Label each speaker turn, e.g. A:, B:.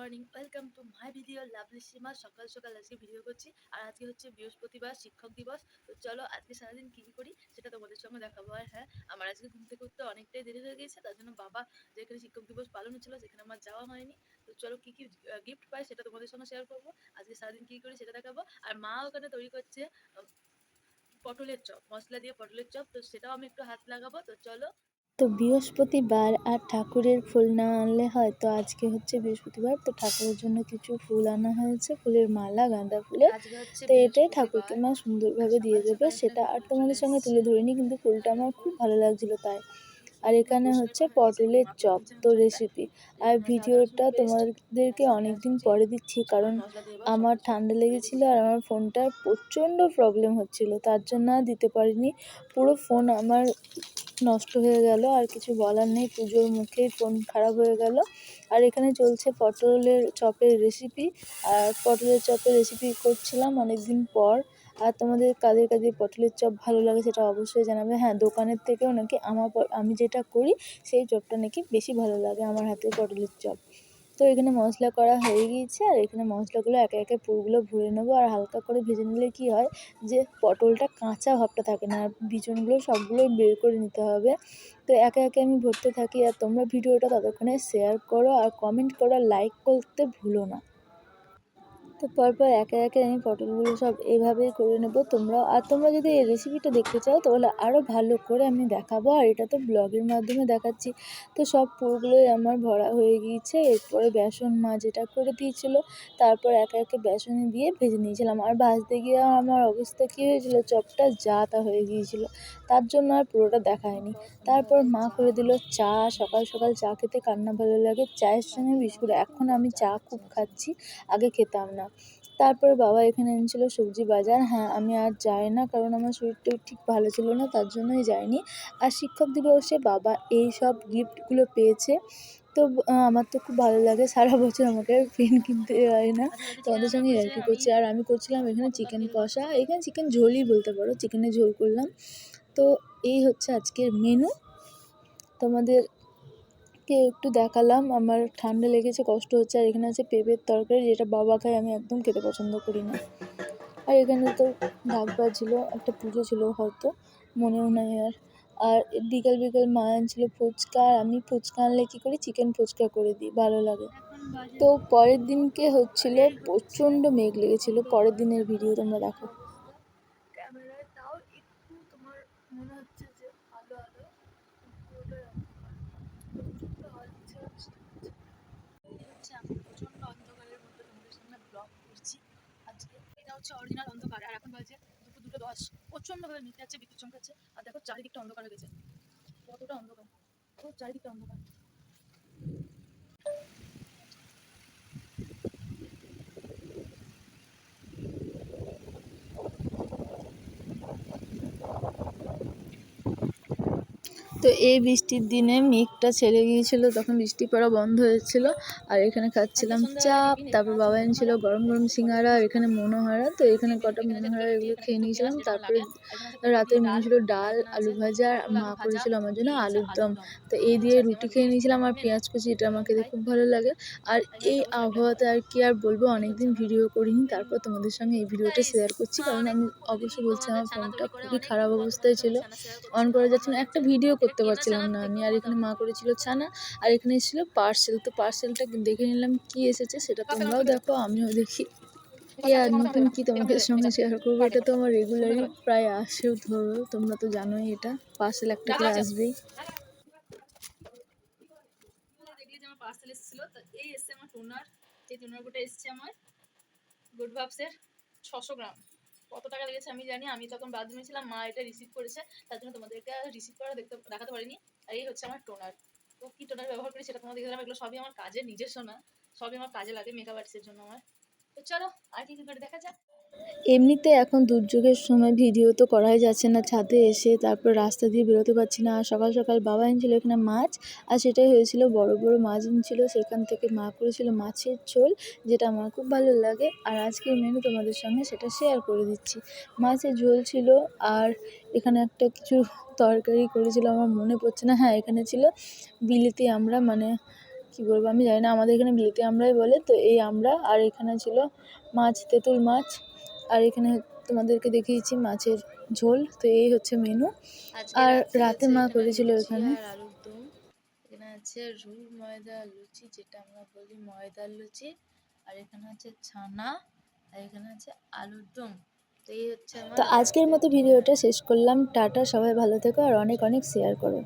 A: Morning, welcome to my video lovely Seema. সকাল সকাল আজকে ভিডিও করছি, আর আজকে হচ্ছে বৃহস্পতিবার, শিক্ষক দিবস। তো চলো আজকে সারাদিন কী কী করি সেটা তোমাদের সঙ্গে দেখাবো। আর হ্যাঁ, আমার আজকে ঘুম থেকে উঠতে অনেকটাই দেরি হয়ে গেছে, তার জন্য বাবা যেখানে শিক্ষক দিবস পালন হচ্ছিল সেখানে আমার যাওয়া হয়নি। তো চলো কী কী গিফট পাই সেটা তোমাদের সঙ্গে শেয়ার করবো। আজকে সারাদিন কী করি সেটা দেখাবো। আর মা ওখানে তৈরি করছে পটলের চপ, মশলা দিয়ে পটলের চপ, তো সেটাও আমি একটু হাত লাগাবো। তো চলো।
B: তো বৃহস্পতিবার আর ঠাকুরের ফুল না আনলে হয়, তো আজকে হচ্ছে বৃহস্পতিবার, তো ঠাকুরের জন্য কিছু ফুল আনা হয়েছে, ফুলের মালা, গাঁদা ফুলের।
A: আজকে হচ্ছে
B: তো এটাই ঠাকুরকে
A: বৃহস্পতিবার
B: মা
A: আর
B: সুন্দরভাবে দিয়ে
A: সকাল
B: দেবে,
A: সকাল এখানে
B: সেটা আর
A: ফুল চলে
B: তোমাদের সঙ্গে
A: এসছে।
B: তুলে ধরিনি, কিন্তু ফুলটা আমার খুব ভালো লাগছিল তাই। আর এখানে
A: পরিষ্কার
B: হচ্ছে
A: করা হয়ে গেছে,
B: পটলের
A: মা করে
B: চপ,
A: দিচ্ছে
B: তো
A: চপটা।
B: রেসিপি। আর
A: এখানে আছে আদা রসুন
B: ভিডিওটা
A: পেস্ট,
B: তোমাদেরকে
A: আছে
B: অনেক
A: পেঁয়াজ
B: দিন
A: কুচি,
B: পরে দিচ্ছি,
A: সব
B: কারণ
A: আমি মশলা দিয়ে এবার সব
B: আমার
A: কিছু
B: ঠান্ডা
A: রেডি
B: লেগেছিল
A: করে
B: আর
A: নেবো।
B: আমার ফোনটার প্রচণ্ড প্রবলেম হচ্ছিল, তার জন্য আর দিতে পারিনি। পুরো ফোন আমার নষ্ট হয়ে গেল, আর কিছু বলার নেই, পুজোর মুখেই ফোন খারাপ হয়ে গেল। আর এখানে চলছে পটলের চপের রেসিপি, আর পটলের চপের রেসিপি করছিলাম অনেক দিন পর। আর তোমাদের কাদের কাদের পটলের চপ ভালো লাগে সেটা অবশ্যই জানাবে। হ্যাঁ, দোকানের থেকেও নাকি আমি যেটা করি সেই চপটা নাকি বেশি ভালো লাগে, আমার হাতের পটলের চপ। তো এখানে মশলা করা হয়ে গিয়েছে, আর এখানে মশলাগুলো একে একে পুরগুলো ভরে নেবো। আর হালকা করে ভেজে নিলে কি হয়, যে পটলটা কাঁচা ভাবটা থাকে না, আর বিচনগুলো সবগুলোই বের করে নিতে হবে। তো একে একে আমি ভরতে থাকি, আর তোমরা ভিডিওটা ততক্ষণে শেয়ার করো আর কমেন্ট করো, আর লাইক করতে ভুলো না। তো পরপর একে একে আমি পটলগুলো সব এভাবেই করে নেব তোমরাও। আর তোমরা যদি এই রেসিপিটা দেখতে চাও তাহলে আরও ভালো করে আমি দেখাবো, আর এটা তো ব্লগের মাধ্যমে দেখাচ্ছি। তো সব পুরগুলোই আমার ভরা হয়ে গিয়েছে। এরপরে বেসন মা যেটা করে দিয়েছিলো, তারপর একে একে বেসনে দিয়ে ভেজে নিয়েছিলাম। আর ভাজতে গিয়ে আমার অবস্থা কী হয়েছিল, চপটা যা তা হয়ে গিয়েছিলো, তার জন্য আর পুরোটা দেখায়নি। তারপর মা করে দিল চা। সকাল সকাল চা খেতে কার না ভালো লাগে, চায়ের সঙ্গে বিস্কুট। এখন আমি চা খুব খাচ্ছি, আগে খেতাম না। তারপরে বাবা এখানে এনেছিল সবজি বাজার। হ্যাঁ, আমি আর যাই না, কারণ আমার শরীরটাও ঠিক ভালো ছিল না, তার জন্যই যাইনি। আর শিক্ষক দিবসে বাবা এই সব গিফটগুলো পেয়েছে। তো আমার তো খুব ভালো লাগে, সারা বছর আমাকে পেন কিনতে হয় না।
A: আচ্ছা, বাড়িতে চিকেন
B: তোমাদের
A: রান্না
B: সঙ্গে
A: করছে,
B: ইয়ার্কি
A: আমি
B: করছি। আর আমি করছিলাম এখানে
A: কতটা
B: চিকেন
A: তেল
B: কষা,
A: দিচ্ছি।
B: এখানে চিকেন ঝোলই বলতে পারো, চিকেনের ঝোল করলাম। তো এই হচ্ছে আজকের মেনু, তোমাদেরকে একটু দেখালাম। আমার ঠান্ডা লেগেছে, কষ্ট হচ্ছে। আর এখানে আছে পেঁপের তরকারি, যেটা বাবা খায়, আমি একদম খেতে পছন্দ করি না। আর এখানে তো ঢাক বাজছিল, একটা পুজো ছিল হয়তো, মনেও নাই আর। আর বিকাল বিকাল মা আনছিল ফুচকা, আর আমি ফুচকা আনলে কী করি, চিকেন ফুচকা করে দিই, ভালো লাগে।
A: এখন বাজে
B: তো পরের
A: 2টা,
B: দিনকে হচ্ছিল,
A: আর এই হচ্ছে
B: প্রচণ্ড মেঘ লেগেছিল। পরের দিনের ভিডিও তোমরা দেখো।
A: অবস্থা ক্যামেরায়। তাও একটু তোমার মনে হচ্ছে যে আলো আলো, পুরোটাই অন্ধকার, প্রচণ্ড হাওয়া দিচ্ছে আর বৃষ্টি হচ্ছে। এই হচ্ছে আমি প্রচণ্ড অন্ধকারের মধ্যে তোমাদের সামনে ব্লগ করছি আজকে। এটা হচ্ছে অরিজিনাল অন্ধকার, আর এখন বাজে দুপুর 2:10। প্রচণ্ডভাবে মেঘ যাচ্ছে, বিদ্যুৎ চমকাচ্ছে, আর দেখো চারিদিকটা অন্ধকার হয়ে গেছে, কতটা অন্ধকার, পুরো চারিদিকটা অন্ধকার।
B: তো এই বৃষ্টির দিনে মেঘটা ছেড়ে গিয়েছিল, তখন বৃষ্টি পড়া বন্ধ হয়েছিল। আর এখানে
A: আজকে
B: খাচ্ছিলাম
A: সন্ধ্যাবেলা
B: চাপ,
A: টিফিনে
B: তারপর
A: আছে
B: বাবা এনেছিল
A: মনোহরা,
B: গরম গরম সিঙ্গারা, আর এখানে মনোহরা। তো এখানে কটা
A: এখানে আছে দুটো
B: মনোহরা,
A: রুটি,
B: এগুলো
A: এখানে
B: খেয়ে
A: দুটো পেঁয়াজ
B: নিয়েছিলাম।
A: যেটা আমার
B: তারপরে
A: লাগে, আর এখানে আছে পটল
B: রাতের
A: দিয়ে
B: মেনু
A: ডাল,
B: ছিল
A: আর
B: ডাল,
A: এখানে
B: আলু
A: আছে
B: ভাজা, আর
A: পটল
B: মা
A: আলু ভাজা,
B: করেছিল আমার জন্য
A: এই হচ্ছে
B: আলুর
A: আলুর
B: দম।
A: দম।
B: তো
A: এই
B: এই দিয়ে
A: হচ্ছে আজকে
B: রুটি
A: আমার
B: খেয়ে
A: মেনু।
B: নিয়েছিলাম, আর
A: মেনু
B: পেঁয়াজ কুচি, এটা
A: চলো
B: আমার
A: আমি
B: খেতে
A: খাই।
B: খুব ভালো লাগে। আর
A: আর এখানে
B: এই
A: টমেটো একটা
B: আবহাওয়াতে আর কি আর বলবো,
A: এই হচ্ছে
B: অনেকদিন
A: আমার
B: ভিডিও করিনি,
A: মেনু।
B: তারপর তোমাদের সঙ্গে এই ভিডিওটা
A: গাইস,
B: শেয়ার করছি,
A: মা
B: কারণ
A: অনেক
B: আমি
A: প্রতিদিনই
B: অবশ্যই বলছি
A: তোমাদের
B: আমার
A: ছানা
B: ফোনটা
A: তৈরি করে,
B: খুবই
A: অনেক
B: খারাপ
A: দিন পর
B: অবস্থায়
A: তোমাদের
B: ছিল,
A: সঙ্গে ছানা শেয়ার করছি,
B: অন
A: খুব
B: করা
A: ভালো
B: যাচ্ছে না, একটা
A: লাগছে।
B: ভিডিও
A: এটা
B: করতে
A: কেনা
B: পারছিলাম
A: ছানার
B: না আমি।
A: থেকেও
B: আর
A: মজা।
B: এখানে মা করেছিল ছানা, আর এখানে এসেছিলো পার্সেল। তো পার্সেলটা দেখে নিলাম কি এসেছে, সেটা
A: কাপে নষ্ট
B: তোমরাও
A: করে
B: দেখো, আমিও দেখি।
A: এবার
B: আর
A: কাছে কমাতে
B: নতুন
A: হবে না,
B: কি
A: এরকম
B: তোমাদের
A: হয়ে
B: সঙ্গে
A: এটা
B: শেয়ার করবো,
A: পাল্টে
B: এটা তো
A: করো,
B: আমার
A: উল্টো
B: রেগুলারই
A: করো,
B: প্রায় আসেও, ধরো তোমরা তো জানোই, এটা পার্সেল একটা
A: রাখো
B: করে
A: আছে।
B: আসবেই।
A: দেখলি যে আমার পার্সেল এসেছিল, তো এই এসছে আমার টোনার। এই টোনার গোটা এসছে আমার গুড ভাবসের 600 গ্রাম। কত টাকা লেগেছে আমি জানি, আমি তখন বাথরুমে ছিলাম, মা এটা রিসিভ করেছে, তার জন্য তোমাদেরকে রিসিভ করা দেখাতে পারিনি। আর এই হচ্ছে আমার টোনার। তো কি টোনার ব্যবহার করি সেটা তোমাদের দিলাম, এগুলো সবই আমার কাজে, নিজস্ব না, সবই আমার কাজে লাগে মেকআপ আর্টিস্টের জন্য আমার। তো চলো আর কি কি করে দেখা যাক।
B: এমনিতে এখন দুর্যোগের সময় ভিডিও তো করাই যাচ্ছে না, ছাদে এসে তারপর রাস্তা দিয়ে বেরোতে পারছি না। আর সকাল সকাল বাবা এনেছিল এখানে মাছ, আর সেটাই হয়েছিল, বড় বড় মাছ এনেছিল, সেখান থেকে মা করেছিল মাছের ঝোল, যেটা আমার খুব ভালো লাগে। আর আজকের মেনু তোমাদের সঙ্গে সেটা শেয়ার করে দিচ্ছি। মাছের ঝোল ছিল, আর এখানে একটা কিছু তরকারি করেছিল, আমার মনে পড়ছে না। হ্যাঁ, এখানে ছিল বিলিতি আমরা, মানে কী বলবো আমি জানি না, আমাদের এখানে বিলেতি আমড়াই বলে। তো এই আমড়া, আর এখানে ছিল মাছ, তেঁতুল মাছ, আর এখানে তোমাদেরকে দেখিয়েছি মাছের ঝোল। তো এই হচ্ছে মেনু।
A: আজকে
B: আর
A: রাত্রে
B: রাতে
A: হচ্ছে
B: মা
A: এখানে
B: করেছিল
A: লুচি
B: এখানে
A: আর আলুর দম। এখানে আছে রুই ময়দা লুচি, যেটা আমরা বলি ময়দার লুচি, আর এখানে আছে ছানা, আর এখানে আছে আলুর দম। তো এই হচ্ছে
B: তো
A: আমার
B: আজকের
A: রাতের
B: মতো
A: ডিনার।
B: ভিডিওটা শেষ করলাম। টাটা, সবাই ভালো থেকো আর অনেক অনেক শেয়ার করো।